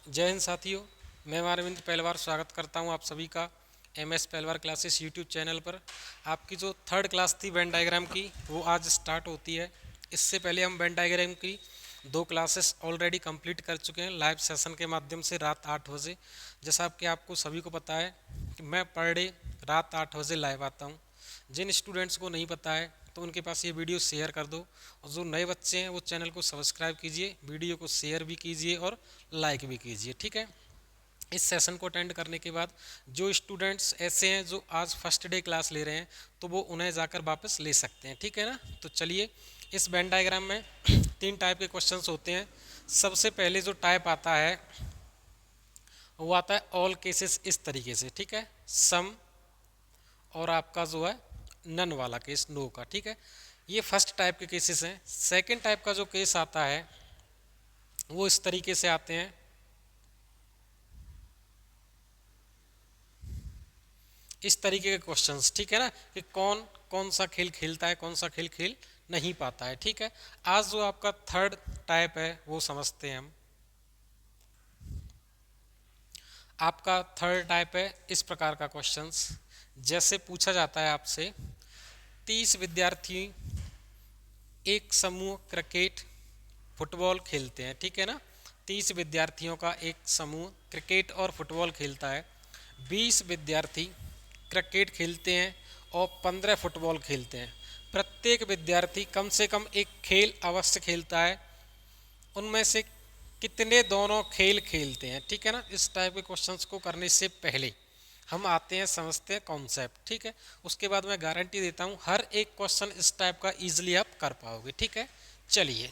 जय हिंद साथियों। मैं अरविंद पहलवार स्वागत करता हूं आप सभी का एमएस पहलवार क्लासेस यूट्यूब चैनल पर। आपकी जो थर्ड क्लास थी वेन डायग्राम की वो आज स्टार्ट होती है। इससे पहले हम वेन डायग्राम की दो क्लासेस ऑलरेडी कंप्लीट कर चुके हैं लाइव सेशन के माध्यम से रात 8 बजे। जैसा कि आपको सभी को पता है कि मैं पर डे रात 8 बजे लाइव आता हूँ। जिन स्टूडेंट्स को नहीं पता है तो उनके पास ये वीडियो शेयर कर दो, और जो नए बच्चे हैं वो चैनल को सब्सक्राइब कीजिए, वीडियो को शेयर भी कीजिए और लाइक भी कीजिए। ठीक है। इस सेशन को अटेंड करने के बाद जो स्टूडेंट्स ऐसे हैं जो आज फर्स्ट डे क्लास ले रहे हैं तो वो उन्हें जाकर वापस ले सकते हैं। ठीक है ना। तो चलिए, इस वेन डायग्राम में तीन टाइप के क्वेश्चंस होते हैं। सबसे पहले जो टाइप आता है वो आता है ऑल केसेस इस तरीके से। ठीक है। सम और आपका जो है नन वाला केस, नो का। ठीक है। ये फर्स्ट टाइप के केसेस हैं। सेकंड टाइप का जो केस आता है वो इस तरीके से आते हैं। इस तरीके के क्वेश्चंस। ठीक है ना, कि कौन कौन सा खेल खेलता है, कौन सा खेल खेल नहीं पाता है। ठीक है। आज जो आपका थर्ड टाइप है वो समझते हैं हम। आपका थर्ड टाइप है इस प्रकार का क्वेश्चंस। जैसे पूछा जाता है आपसे 30 विद्यार्थी एक समूह क्रिकेट फुटबॉल खेलते हैं। ठीक है ना। 30 विद्यार्थियों का एक समूह क्रिकेट और फुटबॉल खेलता है। 20 विद्यार्थी क्रिकेट खेलते हैं और 15 फुटबॉल खेलते हैं। प्रत्येक विद्यार्थी कम से कम एक खेल अवश्य खेलता है। उनमें से कितने दोनों खेल खेलते हैं। ठीक है ना। इस टाइप के क्वेश्चंस को करने से पहले हम आते हैं, समझते हैं कॉन्सेप्ट। ठीक है। उसके बाद मैं गारंटी देता हूँ हर एक क्वेश्चन इस टाइप का इजीली आप कर पाओगे। ठीक है। चलिए,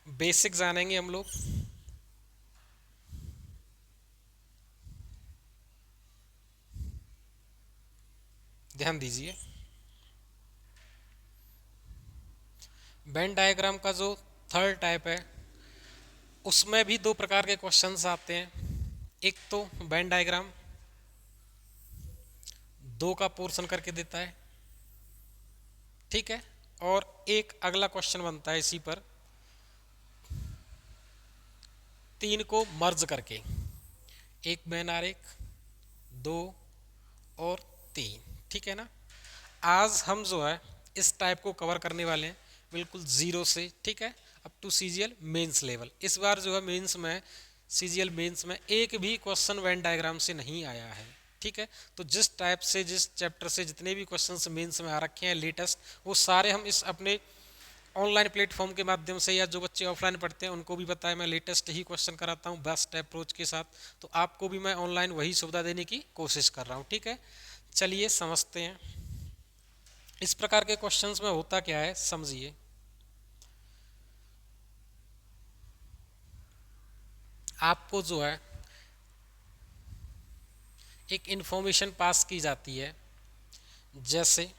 बेसिक जानेंगे हम लोग। ध्यान दीजिए, वेन डायग्राम का जो थर्ड टाइप है उसमें भी दो प्रकार के क्वेश्चंस आते हैं। एक तो वेन डायग्राम दो का पोर्शन करके देता है। ठीक है। और एक अगला क्वेश्चन बनता है इसी पर, तीन को मर्ज करके, एक वेन आरेख, दो और तीन। ठीक है ना। आज हम जो है इस टाइप को कवर करने वाले हैं बिल्कुल जीरो से। ठीक है। Up to CGL mains level. इस बार जो है मेंस में, सीजीएल मेंस में एक भी क्वेश्चन वेन डायग्राम से नहीं आया है। ठीक है। तो जिस टाइप से, जिस चैप्टर से जितने भी क्वेश्चंस मेंस में आ रखे हैं लेटेस्ट, वो सारे हम इस अपने ऑनलाइन प्लेटफॉर्म के माध्यम से, या जो बच्चे ऑफलाइन पढ़ते हैं उनको भी पता है मैं लेटेस्ट ही क्वेश्चन कराता हूँ बेस्ट अप्रोच के साथ। तो आपको भी मैं ऑनलाइन वही सुविधा देने की कोशिश कर रहा हूँ। ठीक है। चलिए समझते हैं इस प्रकार के क्वेश्चंस में होता क्या है, समझिए। आपको जो है एक इंफॉर्मेशन पास की जाती है। जैसे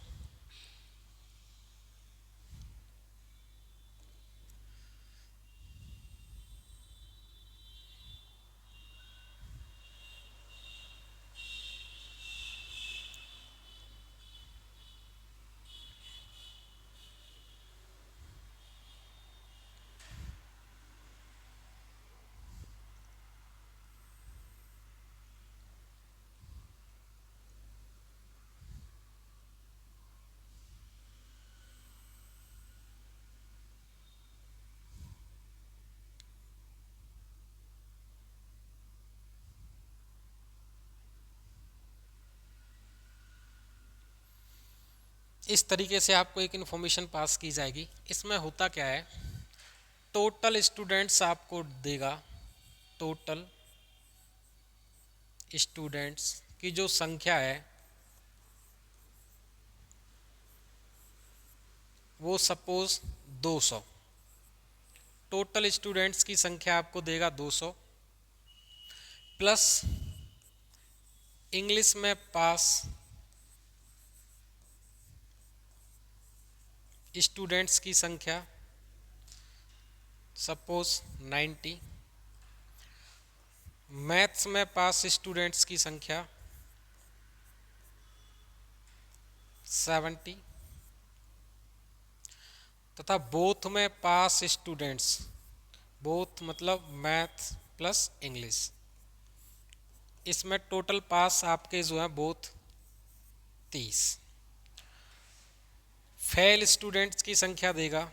इस तरीके से आपको एक इंफॉर्मेशन पास की जाएगी। इसमें होता क्या है, टोटल स्टूडेंट्स आपको देगा। टोटल स्टूडेंट्स की जो संख्या है वो सपोज 200। टोटल स्टूडेंट्स की संख्या आपको देगा 200, प्लस इंग्लिश में पास स्टूडेंट्स की संख्या सपोज 90, मैथ्स में पास स्टूडेंट्स की संख्या 70, तथा बोथ में पास स्टूडेंट्स, बोथ मतलब मैथ प्लस इंग्लिश, इसमें टोटल पास आपके जो है बोथ 30। फेल स्टूडेंट्स की संख्या देगा,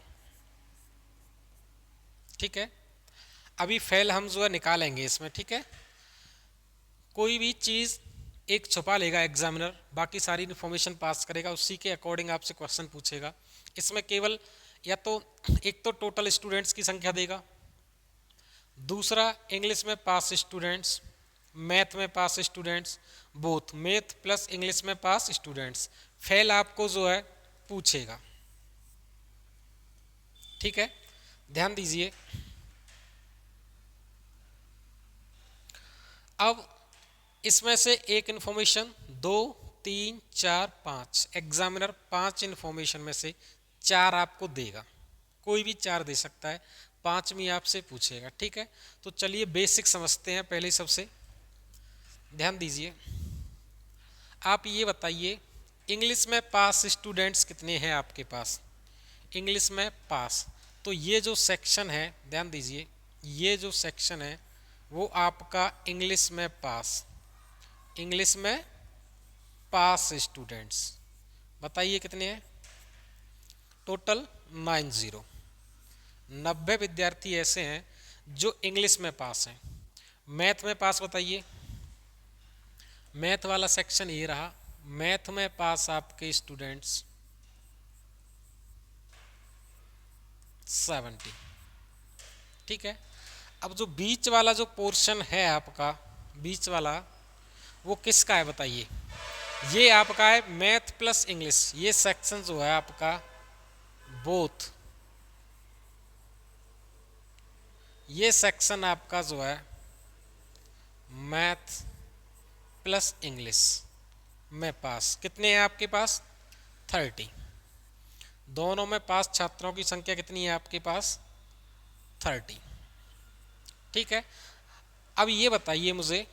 ठीक है। अभी फेल हम जो है निकालेंगे इसमें, ठीक है। कोई भी चीज़ एक छुपा लेगा एग्जामिनर, बाकी सारी इन्फॉर्मेशन पास करेगा, उसी के अकॉर्डिंग आपसे क्वेश्चन पूछेगा। इसमें केवल या तो एक तो टोटल स्टूडेंट्स की संख्या देगा, दूसरा इंग्लिश में पास स्टूडेंट्स, मैथ में pass students, both math plus English में पास स्टूडेंट्स। फेल आपको जो है पूछेगा, ठीक है। ध्यान दीजिए। अब इसमें से एक इन्फॉर्मेशन, 2 3 4 5, एग्जामिनर 5 इन्फॉर्मेशन में से 4 आपको देगा, कोई भी 4 दे सकता है, 5वीं आपसे पूछेगा, ठीक है। तो चलिए बेसिक समझते हैं पहले सबसे। ध्यान दीजिए, आप ये बताइए इंग्लिश में पास स्टूडेंट्स कितने हैं आपके पास। इंग्लिश में पास, तो ये जो सेक्शन है, ध्यान दीजिए, ये जो सेक्शन है वो आपका इंग्लिश में पास, इंग्लिश में पास स्टूडेंट्स बताइए कितने हैं। टोटल 90, 90 विद्यार्थी ऐसे हैं जो इंग्लिश में पास हैं। मैथ में पास बताइए, मैथ वाला सेक्शन ये रहा, मैथ में पास आपके स्टूडेंट्स 70, ठीक है। अब जो बीच वाला जो पोर्शन है आपका, बीच वाला वो किसका है बताइए। ये आपका है मैथ प्लस इंग्लिश, ये सेक्शन जो है आपका बोथ, ये सेक्शन आपका जो है मैथ प्लस इंग्लिश में पास कितने हैं आपके पास, 30। दोनों में पास छात्रों की संख्या कितनी है आपके पास, 30, ठीक है। अब ये बताइए मुझे,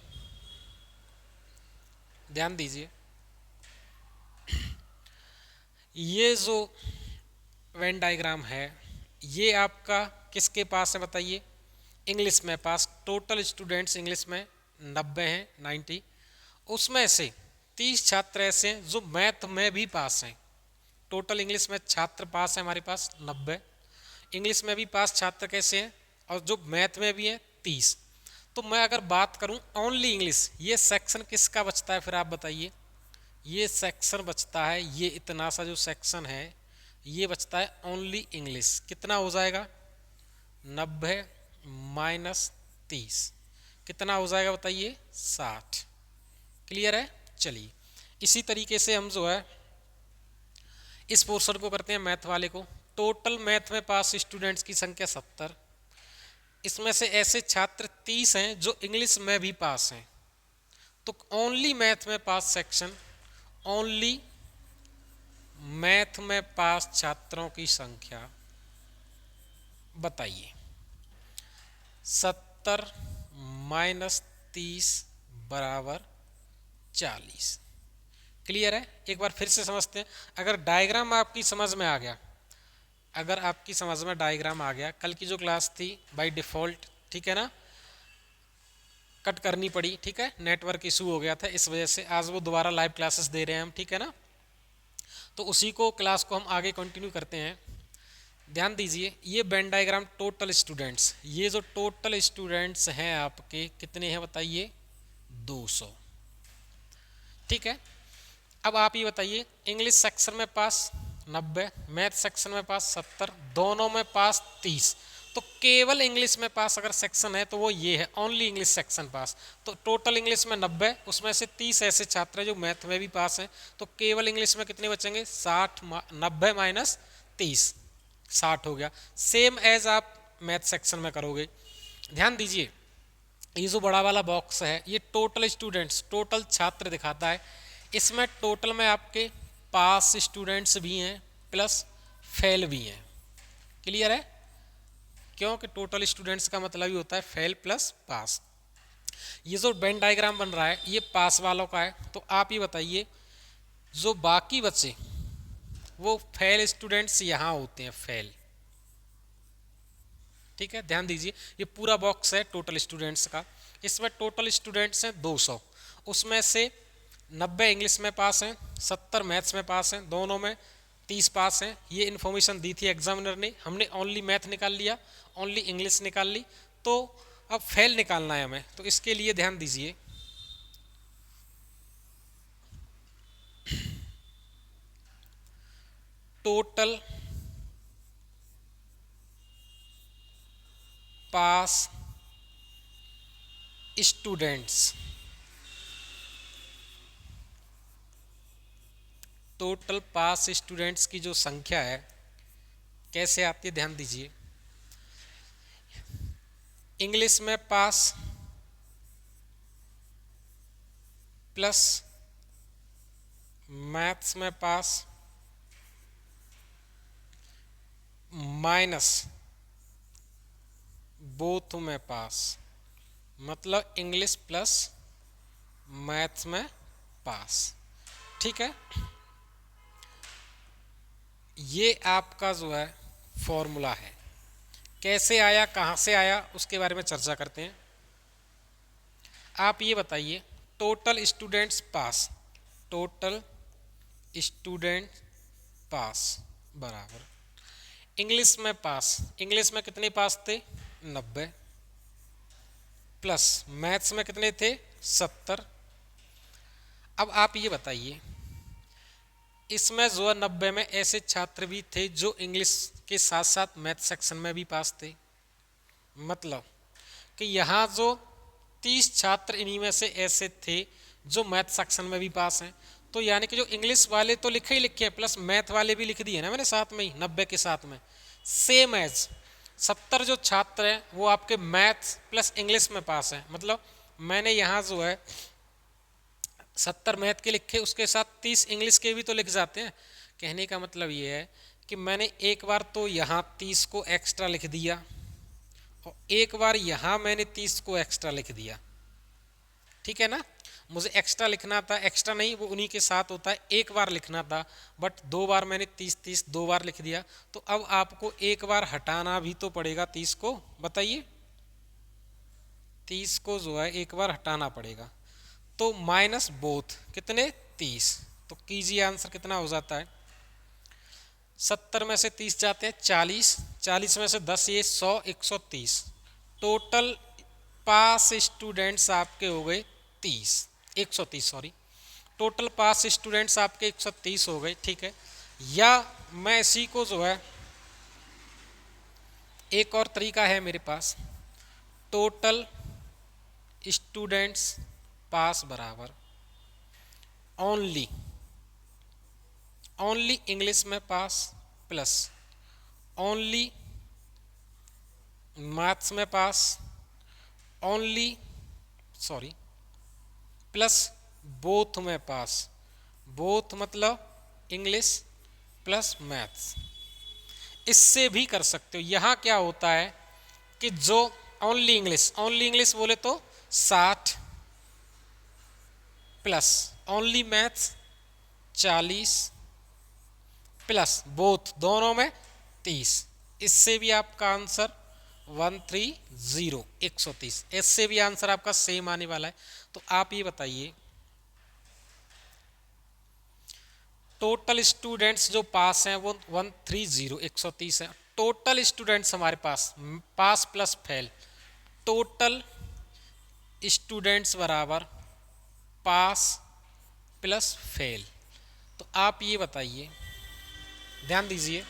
ध्यान दीजिए, ये जो वेन डायग्राम है ये आपका किसके पास है बताइए, इंग्लिश में पास। टोटल स्टूडेंट्स इंग्लिश में 90 हैं, 90, उसमें से 30 छात्र ऐसे हैं जो मैथ में भी पास हैं। टोटल इंग्लिश में छात्र पास है हमारे पास 90, इंग्लिश में भी पास छात्र कैसे हैं और जो मैथ में भी हैं 30। तो मैं अगर बात करूं ओनली इंग्लिश, ये सेक्शन किसका बचता है फिर आप बताइए। ये सेक्शन बचता है, ये इतना सा जो सेक्शन है ये बचता है ओनली इंग्लिश। कितना हो जाएगा, 90 माइनस 30 कितना हो जाएगा बताइए, 60। क्लियर है। चलिए इसी तरीके से हम जो है इस पोर्शन को करते हैं मैथ वाले को। टोटल मैथ में पास स्टूडेंट्स की संख्या 70, इसमें से ऐसे छात्र 30 हैं जो इंग्लिश में भी पास हैं। तो ओनली मैथ में पास सेक्शन, ओनली मैथ में पास छात्रों की संख्या बताइए। 70 माइनस 30 बराबर 40। क्लियर है। एक बार फिर से समझते हैं। अगर डायग्राम आपकी समझ में आ गया, अगर आपकी समझ में डायग्राम आ गया, कल की जो क्लास थी बाय डिफ़ॉल्ट, ठीक है ना, कट करनी पड़ी, ठीक है, नेटवर्क इशू हो गया था, इस वजह से आज वो दोबारा लाइव क्लासेस दे रहे हैं हम, ठीक है ना। तो उसी को क्लास को हम आगे कंटिन्यू करते हैं। ध्यान दीजिए, ये वेन डायग्राम टोटल स्टूडेंट्स, ये जो टोटल स्टूडेंट्स हैं आपके कितने हैं बताइए, 200, ठीक है। अब आप ये बताइए इंग्लिश सेक्शन में पास 90, मैथ सेक्शन में पास 70, दोनों में पास 30। तो केवल इंग्लिश में पास अगर सेक्शन है तो वो ये है, ओनली इंग्लिश सेक्शन पास। तो टोटल इंग्लिश में 90, उसमें से 30 ऐसे छात्र हैं जो मैथ में भी पास हैं। तो केवल इंग्लिश में कितने बचेंगे, 60, 90 माइनस 30, 60 हो गया। सेम एज आप मैथ सेक्शन में करोगे। ध्यान दीजिए, ये जो बड़ा वाला बॉक्स है ये टोटल स्टूडेंट्स, टोटल छात्र दिखाता है। इसमें टोटल में आपके पास स्टूडेंट्स भी हैं प्लस फेल भी हैं। क्लियर है। क्योंकि टोटल स्टूडेंट्स का मतलब ही होता है फेल प्लस पास। ये जो वेन डायग्राम बन रहा है ये पास वालों का है। तो आप ये बताइए जो बाकी बच्चे वो फेल स्टूडेंट्स यहाँ होते हैं, फेल, ठीक है, ध्यान दीजिए ये पूरा बॉक्स है टोटल स्टूडेंट्स का। इसमें टोटल स्टूडेंट्स हैं 200, उसमें से 90 इंग्लिश में पास हैं, 70 मैथ्स में पास हैं, दोनों में 30 पास हैं। ये इन्फॉर्मेशन दी थी एग्जामिनर ने, हमने ओनली मैथ निकाल लिया, ओनली इंग्लिश निकाल ली। तो अब फेल निकालना है हमें, तो इसके लिए ध्यान दीजिए टोटल पास स्टूडेंट्स, टोटल पास स्टूडेंट्स की जो संख्या है कैसे आती है, ध्यान दीजिए। इंग्लिश में पास प्लस मैथ्स में पास माइनस बोथ में पास, मतलब इंग्लिश प्लस मैथ्स में पास। ठीक है, ये आपका जो है फॉर्मूला है। कैसे आया, कहाँ से आया, उसके बारे में चर्चा करते हैं। आप ये बताइए total students pass, total student पास बराबर इंग्लिश में पास, इंग्लिश में कितने पास थे 90, प्लस मैथ्स में कितने थे 70। अब आप ये बताइए इसमें जो है 90 में ऐसे छात्र भी थे जो इंग्लिश के साथ साथ मैथ सेक्शन में भी पास थे, मतलब कि यहाँ जो 30 छात्र इन्हीं में से ऐसे थे जो मैथ सेक्शन में भी पास हैं। तो यानी कि जो इंग्लिश वाले तो लिखे ही लिखे हैं, प्लस मैथ वाले भी लिख दिए ना मैंने साथ में ही 90 के साथ में। सेम एज 70 जो छात्र हैं वो आपके मैथ्स प्लस इंग्लिश में पास हैं, मतलब मैंने यहाँ जो है 70 मैथ के लिखे, उसके साथ 30 इंग्लिश के भी तो लिख जाते हैं। कहने का मतलब ये है कि मैंने एक बार तो यहाँ 30 को एक्स्ट्रा लिख दिया और एक बार यहाँ मैंने 30 को एक्स्ट्रा लिख दिया। ठीक है ना, मुझे एक्स्ट्रा लिखना था, एक्स्ट्रा नहीं वो उन्हीं के साथ होता है, एक बार लिखना था, बट 2 बार मैंने 30 2 बार लिख दिया। तो अब आपको एक बार हटाना भी तो पड़ेगा 30 को, बताइए 30 को जो है एक बार हटाना पड़ेगा। तो माइनस बोथ कितने 30, तो कीजिए आंसर कितना हो जाता है। 70 में से 30 जाते हैं 40, 40 में से 10 ये 100, 130। टोटल पास स्टूडेंट्स आपके हो गए 30, 130 सॉरी, टोटल पास स्टूडेंट्स आपके 130 हो गए। ठीक है, या मैं इसी को जो है एक और तरीका है मेरे पास, टोटल स्टूडेंट्स पास बराबर ओनली, ओनली इंग्लिश में पास प्लस ओनली मैथ्स में पास, ओनली सॉरी प्लस बोथ में पास, बोथ मतलब इंग्लिश प्लस मैथ्स। इससे भी कर सकते हो। यहाँ क्या होता है कि जो ओनली इंग्लिश, ओनली इंग्लिश बोले तो 60 plus only maths 40 plus both दोनों में 30। इससे भी आपका आंसर 130 130, इससे भी आंसर आपका सेम आने वाला है। तो आप ये बताइए टोटल स्टूडेंट्स जो पास हैं वो 130 130 है। टोटल स्टूडेंट्स हमारे पास पास प्लस फेल, टोटल स्टूडेंट्स बराबर पास प्लस फेल। तो आप ये बताइए, ध्यान दीजिए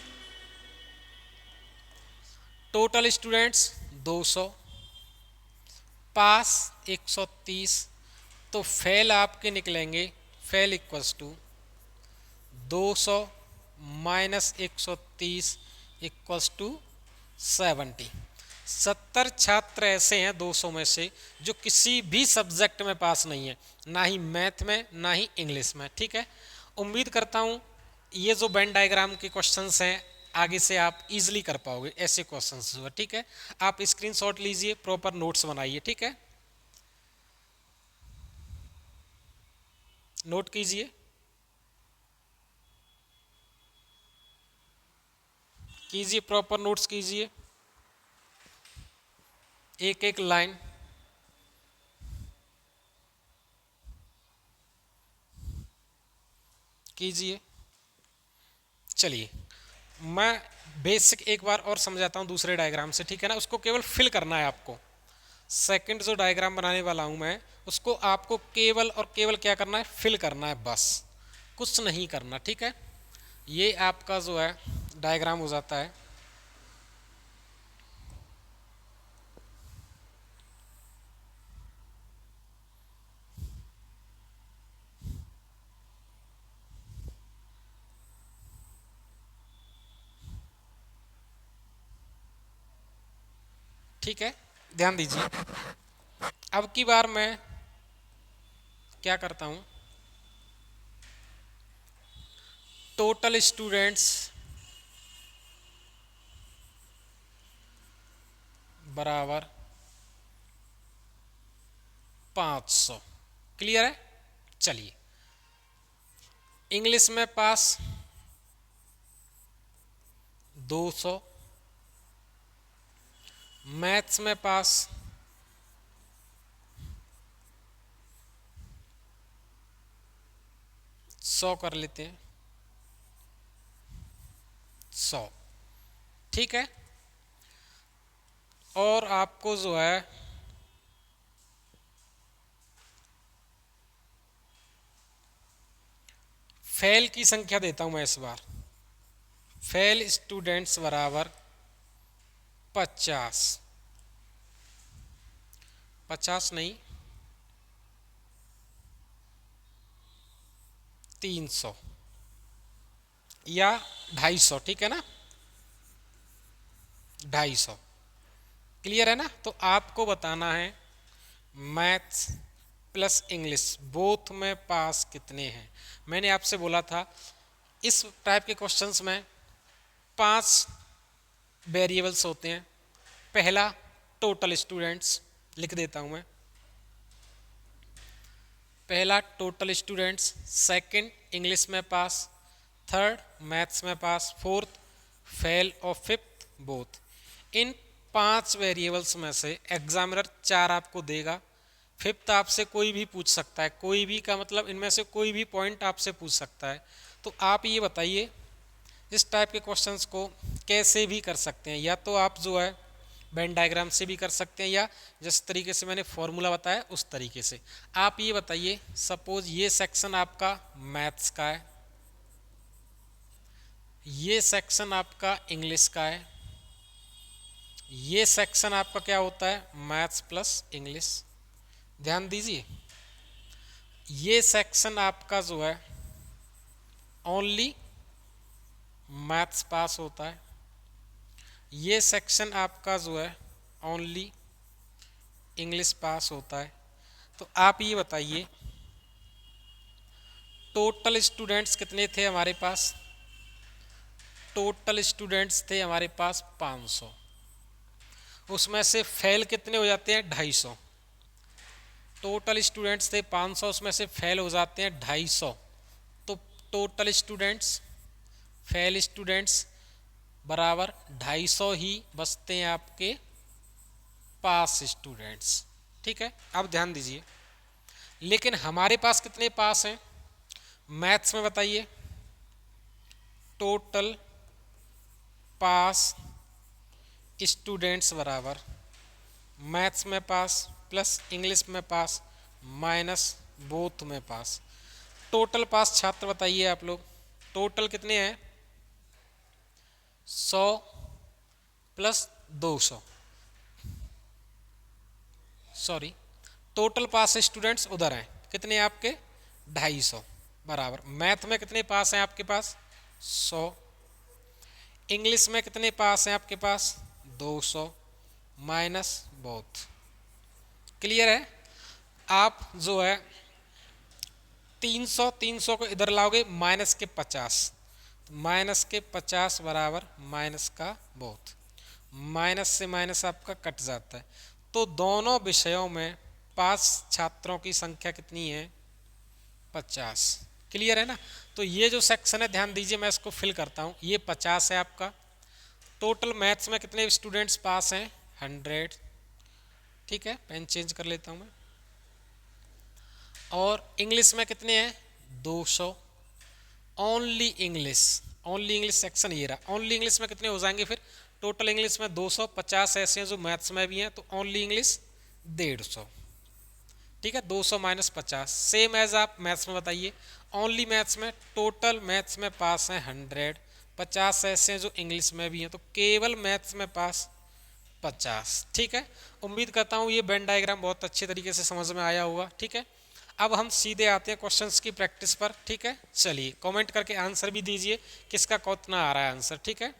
टोटल स्टूडेंट्स 200, पास 130, तो फेल आपके निकलेंगे, fail equals to 200 minus 130 equals to 70। 70 छात्र ऐसे हैं 200 में से जो किसी भी सब्जेक्ट में पास नहीं है, ना ही मैथ में ना ही इंग्लिश में। ठीक है, उम्मीद करता हूँ ये जो वेन डायग्राम के क्वेश्चंस हैं आगे से आप इजीली कर पाओगे ऐसे क्वेश्चंस जो है। ठीक है, आप स्क्रीनशॉट लीजिए, प्रॉपर नोट्स बनाइए। ठीक है, नोट कीजिए, कीजिए प्रॉपर नोट्स कीजिए। एक एक लाइन कीजिए। चलिए मैं बेसिक एक बार और समझाता हूँ दूसरे डायग्राम से, ठीक है ना। उसको केवल फिल करना है आपको। सेकंड जो डायग्राम बनाने वाला हूँ मैं, उसको आपको केवल और केवल क्या करना है, फिल करना है, बस कुछ नहीं करना, ठीक है। ये आपका जो है डायग्राम हो जाता है। ठीक है, ध्यान दीजिए। अब की बार मैं क्या करता हूँ, टोटल स्टूडेंट्स बराबर 500। क्लियर है। चलिए इंग्लिश में पास 200, मैथ्स में पास 100 कर लेते हैं, 100। ठीक है। और आपको जो है फेल की संख्या देता हूं मैं इस बार। फेल स्टूडेंट्स बराबर 50, 50 नहीं 300 या 250, ठीक है ना, 250। क्लियर है ना। तो आपको बताना है मैथ्स प्लस इंग्लिश बोथ में पास कितने हैं। मैंने आपसे बोला था इस टाइप के क्वेश्चंस में 5 वेरिएबल्स होते हैं। पहला टोटल स्टूडेंट्स, लिख देता हूं मैं, पहला टोटल स्टूडेंट्स, सेकंड इंग्लिश में पास, थर्ड मैथ्स में पास, फोर्थ फेल और फिफ्थ बोथ। इन 5 वेरिएबल्स में से एग्जामिनर 4 आपको देगा। फिफ्थ आपसे कोई भी पूछ सकता है, कोई भी का मतलब इनमें से कोई भी पॉइंट आपसे पूछ सकता है। तो आप ये बताइए इस टाइप के क्वेश्चंस को कैसे भी कर सकते हैं। या तो आप जो है वेन डायग्राम से भी कर सकते हैं, या जिस तरीके से मैंने फॉर्मूला बताया उस तरीके से। आप ये बताइए, सपोज ये सेक्शन आपका मैथ्स का है, ये सेक्शन आपका इंग्लिश का है, ये सेक्शन आपका क्या होता है, मैथ्स प्लस इंग्लिश। ध्यान दीजिए, ये सेक्शन आपका जो है ओनली मैथ्स पास होता है, ये सेक्शन आपका जो है ओनली इंग्लिश पास होता है। तो आप ये बताइए टोटल स्टूडेंट्स कितने थे हमारे पास, टोटल स्टूडेंट्स थे हमारे पास 500, उसमें से फेल कितने हो जाते हैं, 250। टोटल स्टूडेंट्स थे 500, उसमें से फेल हो जाते हैं 250। तो टोटल स्टूडेंट्स फेल स्टूडेंट्स बराबर 250 ही बचते हैं आपके पास स्टूडेंट्स। ठीक है। अब ध्यान दीजिए, लेकिन हमारे पास कितने पास हैं मैथ्स में, बताइए टोटल पास स्टूडेंट्स बराबर मैथ्स में पास प्लस इंग्लिश में पास माइनस बोथ में पास। टोटल पास छात्र बताइए आप लोग, टोटल कितने हैं, 100 प्लस 200, सॉरी टोटल पास स्टूडेंट्स उधर हैं, कितने आपके 250 बराबर। मैथ में कितने पास हैं आपके पास, 100। इंग्लिश में कितने पास हैं आपके पास, 200 माइनस बोथ। क्लियर है। आप जो है 300 300 को इधर लाओगे माइनस के 50, माइनस के 50 बराबर माइनस का बोथ, माइनस से माइनस आपका कट जाता है। तो दोनों विषयों में पास छात्रों की संख्या कितनी है, 50। क्लियर है ना। तो ये जो सेक्शन है ध्यान दीजिए, मैं इसको फिल करता हूँ। ये 50 है आपका। टोटल मैथ्स में कितने स्टूडेंट्स पास हैं, 100। ठीक है, पेन चेंज कर लेता हूँ मैं। और इंग्लिश में कितने हैं? 200। Only English, only English section ये रहा। ओनली इंग्लिश में कितने हो जाएंगे फिर? टोटल इंग्लिश में 250 ऐसे हैं जो मैथ्स में भी हैं, तो ओनली इंग्लिश 150। ठीक है, 200 माइनस 50, सेम एज आप मैथ्स में बताइए। ओनली मैथ्स में, टोटल मैथ्स में पास हैं 100, 50 ऐसे हैं जो इंग्लिश में भी हैं, तो केवल मैथ्स में पास 50। ठीक है, उम्मीद करता हूँ ये वेन डायग्राम बहुत अच्छे तरीके से समझ में आया होगा। ठीक है, अब हम सीधे आते हैं क्वेश्चंस की प्रैक्टिस पर। ठीक है, चलिए कमेंट करके आंसर भी दीजिए किसका कितना आ रहा है आंसर। ठीक है,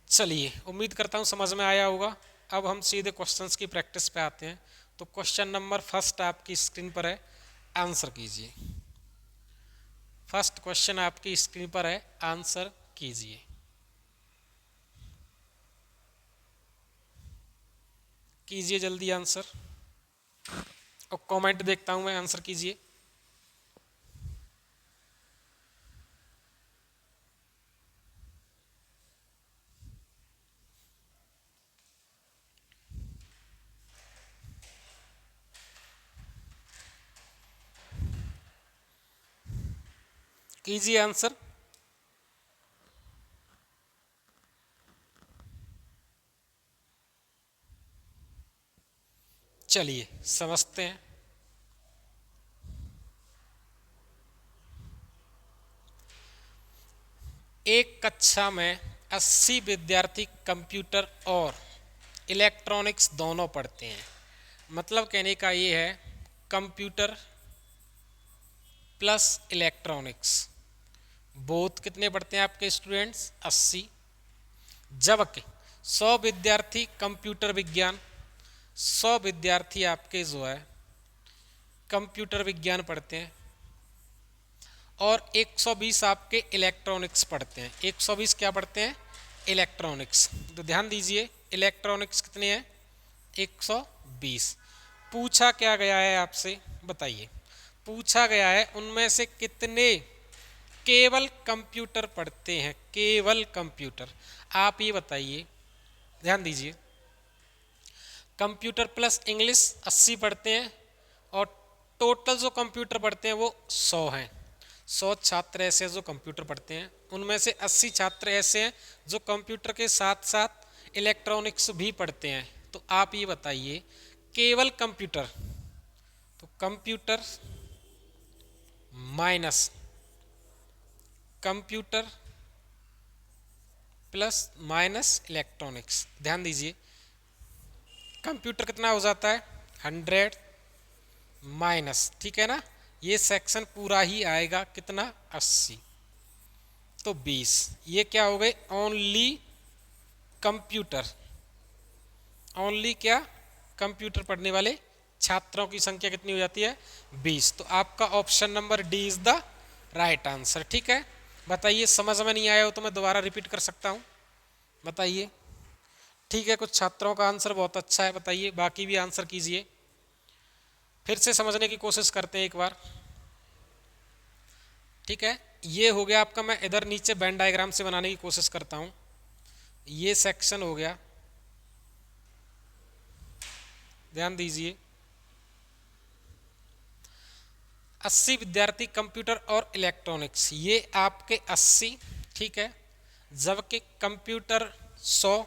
चलिए उम्मीद करता हूँ समझ में आया होगा। अब हम सीधे क्वेश्चंस की प्रैक्टिस पे आते हैं। तो क्वेश्चन नंबर फर्स्ट आपकी स्क्रीन पर है, आंसर कीजिए। फर्स्ट क्वेश्चन आपकी स्क्रीन पर है, आंसर कीजिए। कीजिए जल्दी आंसर, और कमेंट देखता हूँ मैं, आंसर कीजिए। कीजिए आंसर। चलिए समझते हैं। एक कक्षा में 80 विद्यार्थी कंप्यूटर और इलेक्ट्रॉनिक्स दोनों पढ़ते हैं। मतलब कहने का ये है, कंप्यूटर प्लस इलेक्ट्रॉनिक्स बोथ कितने पढ़ते हैं आपके स्टूडेंट्स? 80। जबकि 100 विद्यार्थी कंप्यूटर विज्ञान, 100 विद्यार्थी आपके जो है कंप्यूटर विज्ञान पढ़ते हैं, और 120 आपके इलेक्ट्रॉनिक्स पढ़ते हैं। 120 क्या पढ़ते हैं? इलेक्ट्रॉनिक्स। तो ध्यान दीजिए, इलेक्ट्रॉनिक्स कितने हैं? 120। पूछा क्या गया है आपसे, बताइए। पूछा गया है उनमें से कितने केवल कंप्यूटर पढ़ते हैं, केवल कंप्यूटर। आप ये बताइए, ध्यान दीजिए। कंप्यूटर प्लस इंग्लिश 80 पढ़ते हैं, और टोटल जो कंप्यूटर पढ़ते हैं वो 100 हैं। 100 छात्र ऐसे हैं जो कंप्यूटर पढ़ते हैं, उनमें से 80 छात्र ऐसे हैं जो कंप्यूटर के साथ साथ इलेक्ट्रॉनिक्स भी पढ़ते हैं। तो आप ये बताइए, केवल कंप्यूटर, तो computer minus computer plus minus electronics. ध्यान दीजिए, कंप्यूटर कितना हो जाता है? 100 माइनस, ठीक है ना, ये सेक्शन पूरा ही आएगा कितना? 80, तो 20। ये क्या हो गए? Only computer. ओनली क्या? कंप्यूटर पढ़ने वाले छात्रों की संख्या कितनी हो जाती है? 20। तो आपका option number D is the right answer. ठीक है, बताइए समझ में नहीं आया हो तो मैं दोबारा रिपीट कर सकता हूँ, बताइए। ठीक है, कुछ छात्रों का आंसर बहुत अच्छा है, बताइए बाकी भी आंसर कीजिए। फिर से समझने की कोशिश करते हैं एक बार। ठीक है, ये हो गया आपका। मैं इधर नीचे वेन डायग्राम से बनाने की कोशिश करता हूँ। ये सेक्शन हो गया, ध्यान दीजिए। 80 विद्यार्थी कंप्यूटर और इलेक्ट्रॉनिक्स, ये आपके 80, ठीक है। जबकि कंप्यूटर 100,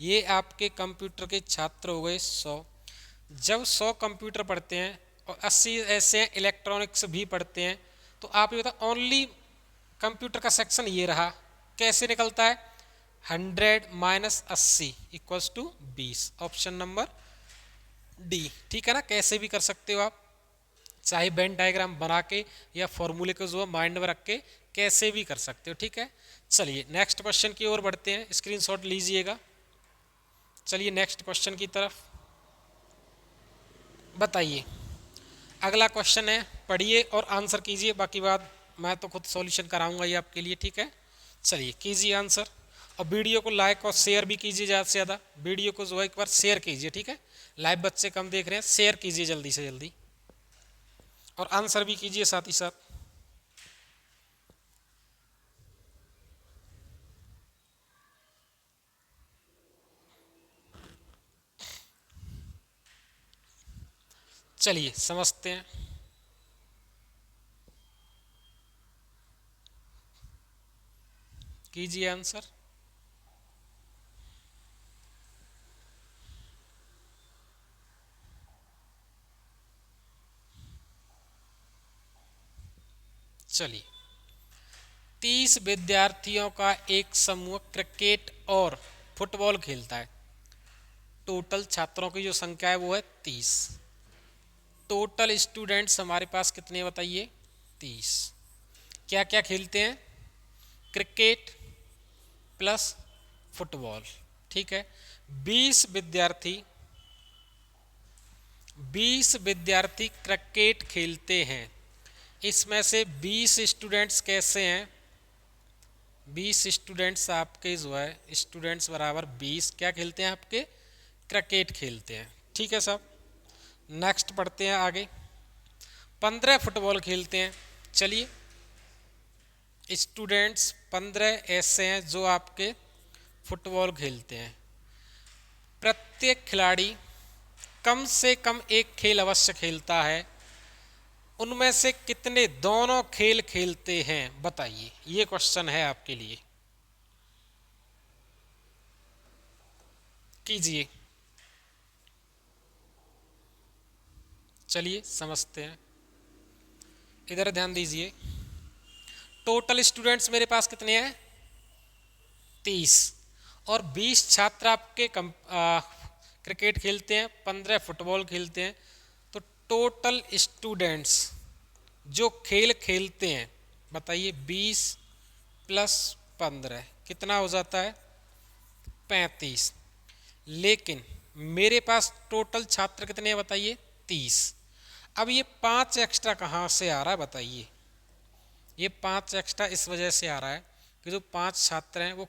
ये आपके कंप्यूटर के छात्र हो गए 100। जब 100 कंप्यूटर पढ़ते हैं और 80 ऐसे हैं इलेक्ट्रॉनिक्स भी पढ़ते हैं, तो आप ये बताओ, ओनली कंप्यूटर का सेक्शन ये रहा, कैसे निकलता है? 100 minus 80 equals to 20। Option number D, ठीक है ना। कैसे भी कर सकते हो आप, चाहे वेन डायग्राम बना के या फॉर्मूले को जो है माइंड में रख के कैसे भी कर सकते हो। ठीक है, चलिए नेक्स्ट क्वेश्चन की ओर बढ़ते हैं, स्क्रीनशॉट लीजिएगा। चलिए नेक्स्ट क्वेश्चन की तरफ बताइए। अगला क्वेश्चन है, पढ़िए और आंसर कीजिए, बाकी बात मैं तो खुद सॉल्यूशन कराऊंगा ये आपके लिए। ठीक है, चलिए कीजिए आंसर, और वीडियो को लाइक और शेयर भी कीजिए ज़्यादा से ज़्यादा। वीडियो को जो है एक बार शेयर कीजिए, ठीक है। लाइव बच्चे कम देख रहे हैं, शेयर कीजिए जल्दी से जल्दी, और आंसर भी कीजिए साथ ही साथ। चलिए समझते हैं। कीजिए आंसर। चलिए, 30 विद्यार्थियों का एक समूह क्रिकेट और फुटबॉल खेलता है। टोटल छात्रों की जो संख्या है वो है 30। टोटल स्टूडेंट्स हमारे पास कितने बताइए? 30। क्या क्या खेलते हैं? Cricket plus football. ठीक है। 20 विद्यार्थी 20 विद्यार्थी क्रिकेट खेलते हैं। इसमें से 20 स्टूडेंट्स कैसे हैं? 20 स्टूडेंट्स आपके जो है, स्टूडेंट्स बराबर 20 क्या खेलते हैं? आपके क्रिकेट खेलते हैं। ठीक है साहब। नेक्स्ट पढ़ते हैं आगे। 15 फुटबॉल खेलते हैं। चलिए, स्टूडेंट्स 15 ऐसे हैं जो आपके फुटबॉल खेलते हैं। प्रत्येक खिलाड़ी कम से कम एक खेल अवश्य खेलता है। उनमें से कितने दोनों खेल खेलते हैं बताइए? ये क्वेश्चन है आपके लिए। कीजिए। चलिए समझते हैं। इधर ध्यान दीजिए। टोटल स्टूडेंट्स मेरे पास कितने हैं? 30। और 20 छात्र आपके क्रिकेट खेलते हैं, 15 फुटबॉल खेलते हैं। तो टोटल स्टूडेंट्स जो खेल खेलते हैं बताइए, 20 प्लस 15 कितना हो जाता है? 35। लेकिन मेरे पास टोटल छात्र कितने हैं बताइए? 30। अब ये 5 एक्स्ट्रा कहाँ से आ रहा है बताइए? ये 5 एक्स्ट्रा इस वजह से आ रहा है कि जो 5 छात्र हैं वो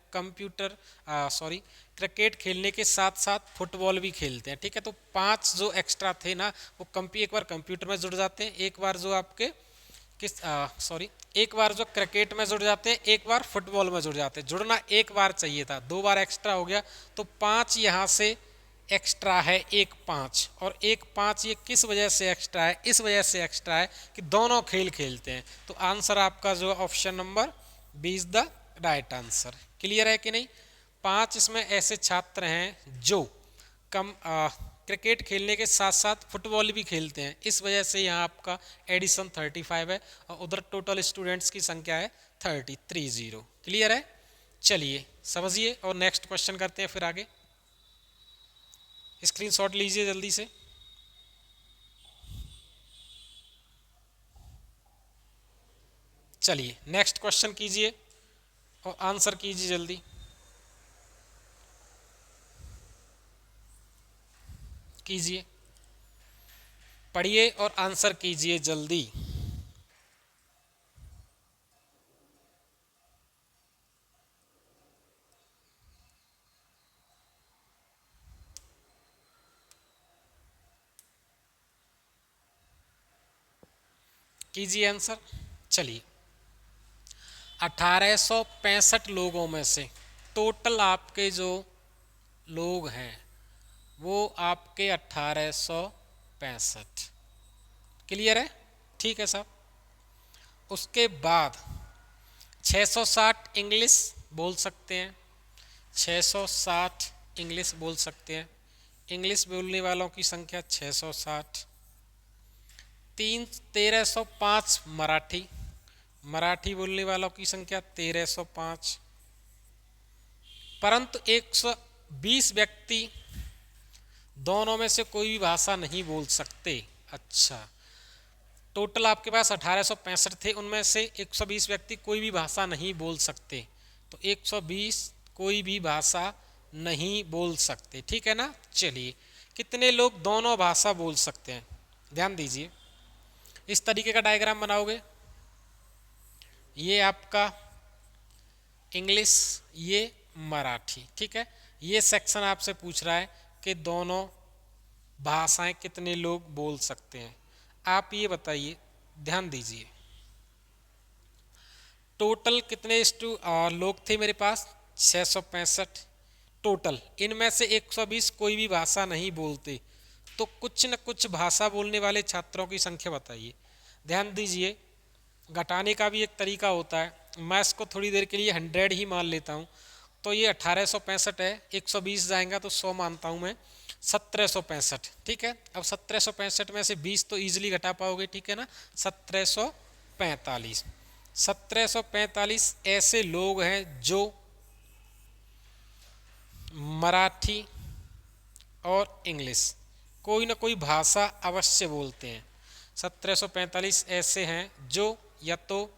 क्रिकेट खेलने के साथ साथ फुटबॉल भी खेलते हैं। ठीक है। तो 5 जो एक्स्ट्रा थे ना, वो एक बार कंप्यूटर में जुड़ जाते हैं, एक बार जो आपके एक बार जो क्रिकेट में जुड़ जाते हैं, एक बार फुटबॉल में जुड़ जाते हैं। जुड़ना एक बार चाहिए था, 2 बार एक्स्ट्रा हो गया। तो 5 यहाँ से एक्स्ट्रा है, एक 5 और एक 5 ये किस वजह से एक्स्ट्रा है? इस वजह से एक्स्ट्रा है कि दोनों खेल खेलते हैं। तो आंसर आपका जो option number 20 the right answer. Clear है कि नहीं? 5 इसमें ऐसे छात्र हैं जो क्रिकेट खेलने के साथ साथ फुटबॉल भी खेलते हैं। इस वजह से यहाँ आपका एडिशन 35 है और उधर टोटल स्टूडेंट्स की संख्या है 30। क्लियर है? चलिए समझिए और नेक्स्ट क्वेश्चन करते हैं फिर आगे। स्क्रीनशॉट लीजिए जल्दी से। चलिए नेक्स्ट क्वेश्चन कीजिए और आंसर कीजिए जल्दी। कीजिए, पढ़िए और आंसर कीजिए जल्दी। कीजिए आंसर। चलिए, 1865 लोगों में से टोटल आपके जो लोग हैं वो आपके 1865। क्लियर है? ठीक है साहब। उसके बाद 660 इंग्लिश बोल सकते हैं। 660 इंग्लिश बोल सकते हैं। इंग्लिश बोलने वालों की संख्या 660। 1305 मराठी। मराठी बोलने वालों की संख्या 1305। परंतु 120 व्यक्ति दोनों में से कोई भी भाषा नहीं बोल सकते। अच्छा, टोटल आपके पास 1865 थे, उनमें से 120 व्यक्ति कोई भी भाषा नहीं बोल सकते। तो 120 कोई भी भाषा नहीं बोल सकते। ठीक है ना? चलिए, कितने लोग दोनों भाषा बोल सकते हैं? ध्यान दीजिए। इस तरीके का डायग्राम बनाओगे। ये आपका इंग्लिश, ये मराठी। ठीक है। ये सेक्शन आपसे पूछ रहा है कि दोनों भाषाएं कितने लोग बोल सकते हैं। आप ये बताइए, ध्यान दीजिए। टोटल कितने लोग थे मेरे पास? 665 टोटल। इनमें से 120 कोई भी भाषा नहीं बोलते। तो कुछ न कुछ भाषा बोलने वाले छात्रों की संख्या बताइए। ध्यान दीजिए, घटाने का भी एक तरीका होता है। मैं इसको थोड़ी देर के लिए 100 ही मान लेता हूँ। तो ये 1865 है, 120 जाएगा तो 100 मानता हूँ मैं, 1765। ठीक है, अब 1765 में से 20 तो ईजिली घटा पाओगे, ठीक है ना। 1745, 1745 ऐसे लोग हैं जो मराठी और इंग्लिश कोई ना कोई भाषा अवश्य बोलते हैं। 1745 ऐसे हैं जो या तो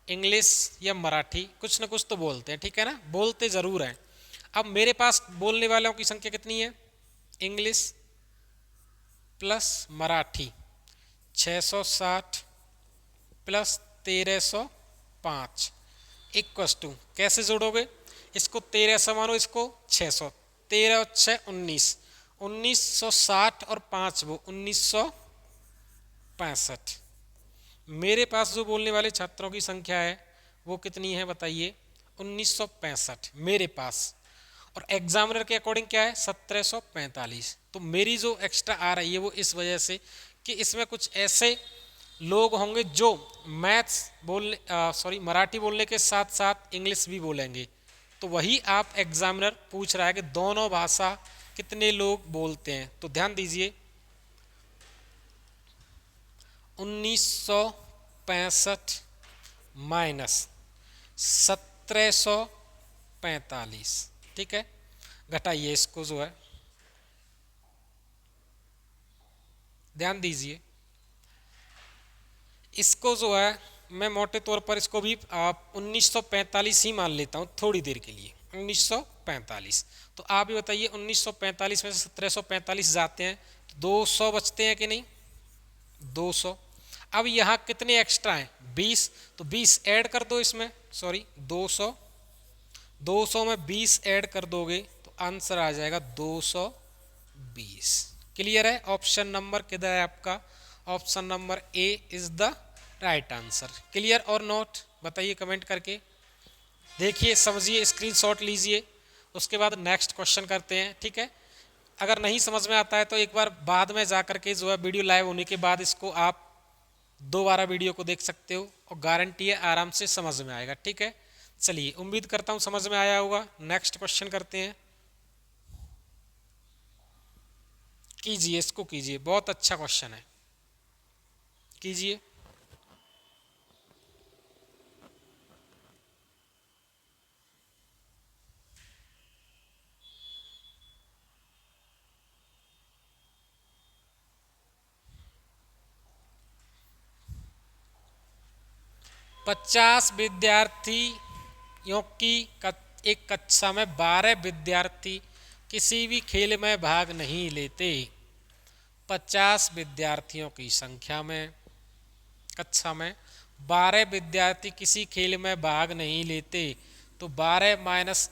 इंग्लिश या मराठी कुछ ना कुछ तो बोलते हैं, ठीक है ना, बोलते ज़रूर हैं। अब मेरे पास बोलने वालों की संख्या कितनी है? English plus Marathi 660 plus 1305 equals to, कैसे जोड़ोगे? इसको 1300 मानो, इसको 600, 13 और 6 19, 1960 और 5 वो 1965। मेरे पास जो बोलने वाले छात्रों की संख्या है वो कितनी है बताइए? 1965 मेरे पास, और एग्जामिनर के अकॉर्डिंग क्या है? 1745। तो मेरी जो एक्स्ट्रा आ रही है वो इस वजह से कि इसमें कुछ ऐसे लोग होंगे जो मैथ्स बोलने मराठी बोलने के साथ साथ इंग्लिश भी बोलेंगे। तो वही आप एग्जामिनर पूछ रहा है कि दोनों भाषा कितने लोग बोलते हैं। तो ध्यान दीजिए, 1965 माइनस 1745, ठीक है, घटाइए इसको जो है, ध्यान दीजिए इसको जो है मैं मोटे तौर पर इसको भी 1945 ही मान लेता हूँ थोड़ी देर के लिए, 1945। तो आप ही बताइए 1945 में से 1745 जाते हैं तो 200 बचते हैं कि नहीं? 200। अब यहाँ कितने एक्स्ट्रा हैं? 20, तो 20 ऐड कर दो इसमें, सॉरी 200, 200 में 20 ऐड कर दोगे तो आंसर आ जाएगा 220। क्लियर है? ऑप्शन नंबर किधर है आपका? Option number A is the right answer. Clear और नोट बताइए कमेंट करके। देखिए, समझिए, स्क्रीनशॉट लीजिए, उसके बाद नेक्स्ट क्वेश्चन करते हैं, ठीक है। अगर नहीं समझ में आता है तो एक बार बाद में जा करके जो है वीडियो लाइव होने के बाद इसको आप दोबारा वीडियो को देख सकते हो और गारंटी है आराम से समझ में आएगा, ठीक है। चलिए, उम्मीद करता हूँ समझ में आया होगा। नेक्स्ट क्वेश्चन करते हैं। कीजिए, इसको कीजिए, बहुत अच्छा क्वेश्चन है, कीजिए। पचास विद्यार्थियों की एक कक्षा में 12 विद्यार्थी किसी भी खेल में भाग नहीं लेते। 50 विद्यार्थियों की संख्या में कक्षा में 12 विद्यार्थी किसी खेल में भाग नहीं लेते, तो 12 माइनस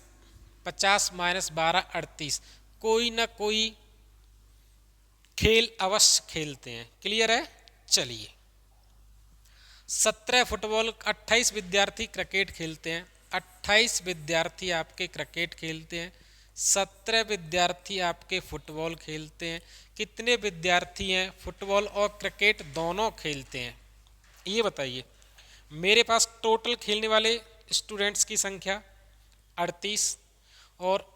50 माइनस 12 38, कोई ना कोई खेल अवश्य खेलते हैं। क्लियर है? चलिए, 17 फुटबॉल, 28 विद्यार्थी क्रिकेट खेलते हैं, 28 विद्यार्थी आपके क्रिकेट खेलते हैं, 17 विद्यार्थी आपके फुटबॉल खेलते हैं। कितने विद्यार्थी हैं फुटबॉल और क्रिकेट दोनों खेलते हैं? ये बताइए। मेरे पास टोटल खेलने वाले स्टूडेंट्स की संख्या 38, और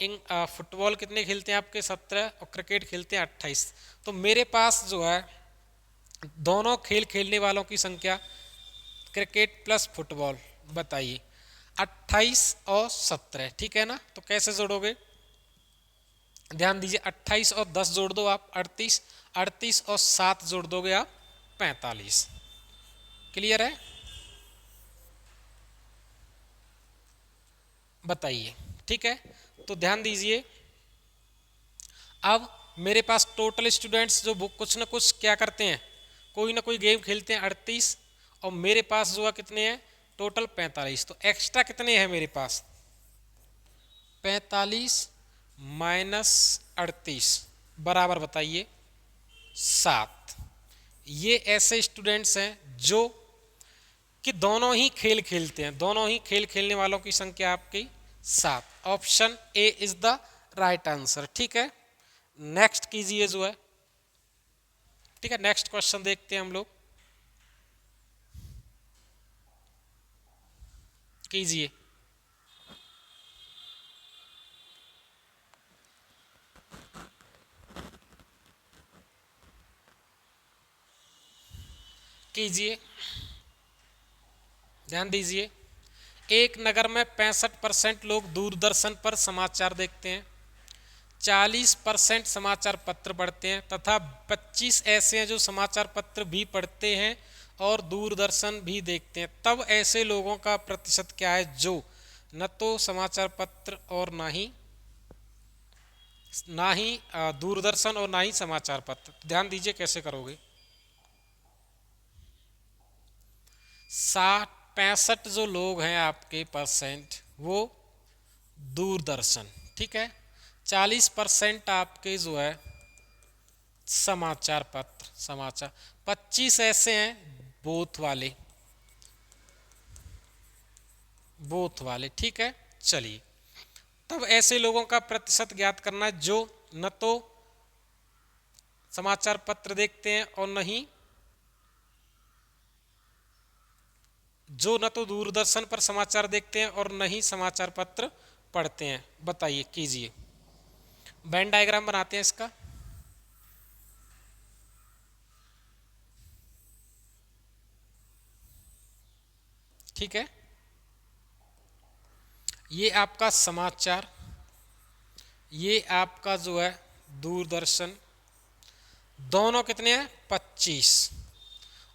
फुटबॉल कितने खेलते हैं आपके? 17, और क्रिकेट खेलते हैं 28। तो मेरे पास जो है दोनों खेल खेलने वालों की संख्या क्रिकेट प्लस फुटबॉल बताइए, 28 और 17, ठीक है ना। तो कैसे जोड़ोगे? ध्यान दीजिए, 28 और 10 जोड़ दो आप 38, 38 और 7 जोड़ दोगे आप 45। क्लियर है? बताइए, ठीक है। तो ध्यान दीजिए, अब मेरे पास टोटल स्टूडेंट्स जो कुछ ना कुछ क्या करते हैं, कोई ना कोई गेम खेलते हैं 38, और मेरे पास जो है कितने हैं टोटल? 45। तो एक्स्ट्रा कितने हैं मेरे पास? 45 माइनस 38 बराबर बताइए 7। ये ऐसे स्टूडेंट्स हैं जो कि दोनों ही खेल खेलते हैं, दोनों ही खेल खेलने वालों की संख्या आपकी 7। Option A is the right answer, ठीक है। नेक्स्ट कीजिए जो है, ठीक है, नेक्स्ट क्वेश्चन देखते हैं हम लोग। कीजिए। कीजिए, ध्यान दीजिए। एक नगर में 65% लोग दूरदर्शन पर समाचार देखते हैं, 40% समाचार पत्र पढ़ते हैं तथा 25 ऐसे हैं जो समाचार पत्र भी पढ़ते हैं और दूरदर्शन भी देखते हैं। तब ऐसे लोगों का प्रतिशत क्या है जो न तो समाचार पत्र और ना ही दूरदर्शन और ना ही समाचार पत्र। ध्यान दीजिए कैसे करोगे। 65 जो लोग हैं आपके परसेंट वो दूरदर्शन, ठीक है, 40% आपके जो है समाचार पत्र, समाचार, 25 ऐसे हैं बोथ वाले, ठीक है। चलिए, तब ऐसे लोगों का प्रतिशत ज्ञात करना है जो न तो समाचार पत्र देखते हैं और न तो दूरदर्शन पर समाचार देखते हैं और न ही समाचार पत्र पढ़ते हैं। बताइए, कीजिए। वेन डायग्राम बनाते हैं इसका। ठीक है, ये आपका समाचार, ये आपका जो है दूरदर्शन, दोनों कितने हैं 25,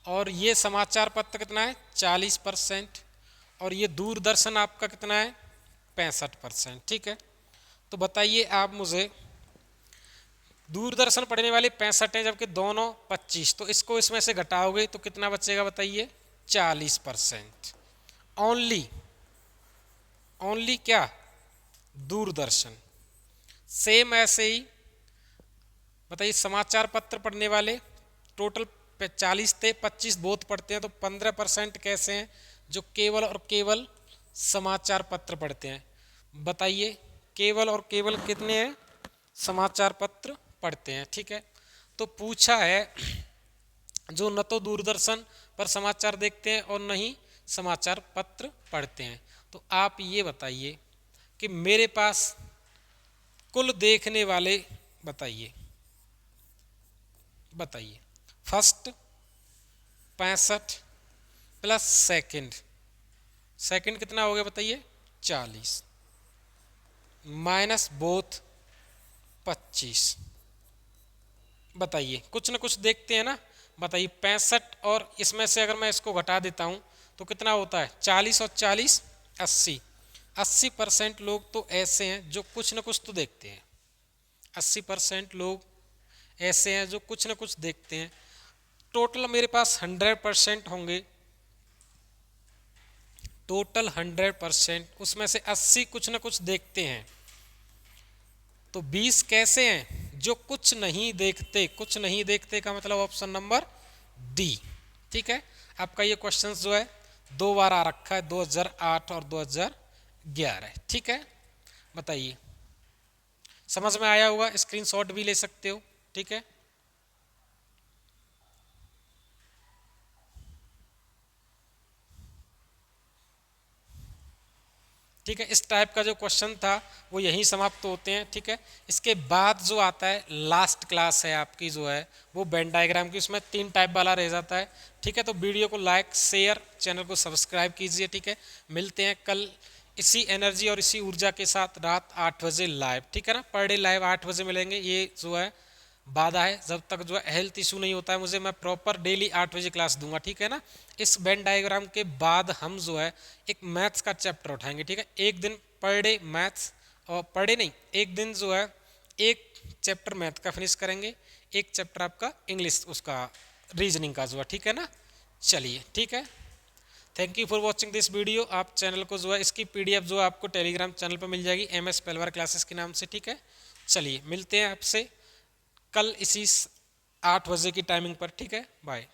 और ये समाचार पत्र कितना है 40%, और ये दूरदर्शन आपका कितना है 65%। ठीक है, तो बताइए आप मुझे, दूरदर्शन पढ़ने वाले 65 हैं जबकि दोनों 25, तो इसको इसमें से घटाओगे तो कितना बचेगा बताइए 40%। ओनली क्या, दूरदर्शन। सेम ऐसे ही बताइए, समाचार पत्र पढ़ने वाले टोटल 40 थे, 25 बोथ पढ़ते हैं, तो 15% कैसे हैं जो केवल और केवल समाचार पत्र पढ़ते हैं। बताइए, केवल और केवल कितने हैं समाचार पत्र पढ़ते हैं। ठीक है, तो पूछा है जो न तो दूरदर्शन पर समाचार देखते हैं और न ही समाचार पत्र पढ़ते हैं। तो आप ये बताइए कि मेरे पास कुल देखने वाले बताइए फर्स्ट 65 प्लस सेकंड कितना हो गया बताइए 40 माइनस बोथ 25। बताइए, कुछ ना कुछ देखते हैं ना। बताइए 65 और इसमें से अगर मैं इसको घटा देता हूं तो कितना होता है 40 और 40 80% लोग तो ऐसे हैं जो कुछ ना कुछ तो देखते हैं। 80% लोग ऐसे हैं जो कुछ ना कुछ देखते हैं। टोटल मेरे पास 100% होंगे, टोटल 100%, उसमें से 80 कुछ ना कुछ देखते हैं, तो 20 कैसे हैं जो कुछ नहीं देखते। कुछ नहीं देखते का मतलब ऑप्शन नंबर डी। ठीक है, आपका ये क्वेश्चन जो है 2 बार आ रखा है, 2008 और 2011। ठीक है, बताइए, समझ में आया होगा, स्क्रीनशॉट भी ले सकते हो। ठीक है, ठीक है, इस टाइप का जो क्वेश्चन था वो यहीं समाप्त होते हैं। ठीक है, इसके बाद जो आता है लास्ट क्लास है आपकी जो है वो वेन डायग्राम की, उसमें 3 टाइप वाला रह जाता है। ठीक है, तो वीडियो को लाइक शेयर, चैनल को सब्सक्राइब कीजिए। ठीक है, मिलते हैं कल इसी एनर्जी और इसी ऊर्जा के साथ रात 8 बजे लाइव। ठीक है ना, पर डे लाइव 8 बजे मिलेंगे। ये जो है वादा है, जब तक जो है हेल्थ इशू नहीं होता है मुझे, मैं प्रॉपर डेली 8 बजे क्लास दूंगा। ठीक है ना, इस वेन डायग्राम के बाद हम जो है एक मैथ्स का चैप्टर उठाएंगे। ठीक है, एक दिन पर डे मैथ्स, और पर डे नहीं, एक दिन जो है एक चैप्टर मैथ का फिनिश करेंगे, एक चैप्टर आपका इंग्लिश उसका रीजनिंग का जो है। ठीक है ना, चलिए, ठीक है, thank you for watching this video. आप चैनल को जो है इसकी PDF जो है आपको टेलीग्राम चैनल पर मिल जाएगी, MS पहलवार क्लासेस के नाम से। ठीक है, चलिए मिलते हैं आपसे कल इसी 8 बजे की टाइमिंग पर। ठीक है, बाय।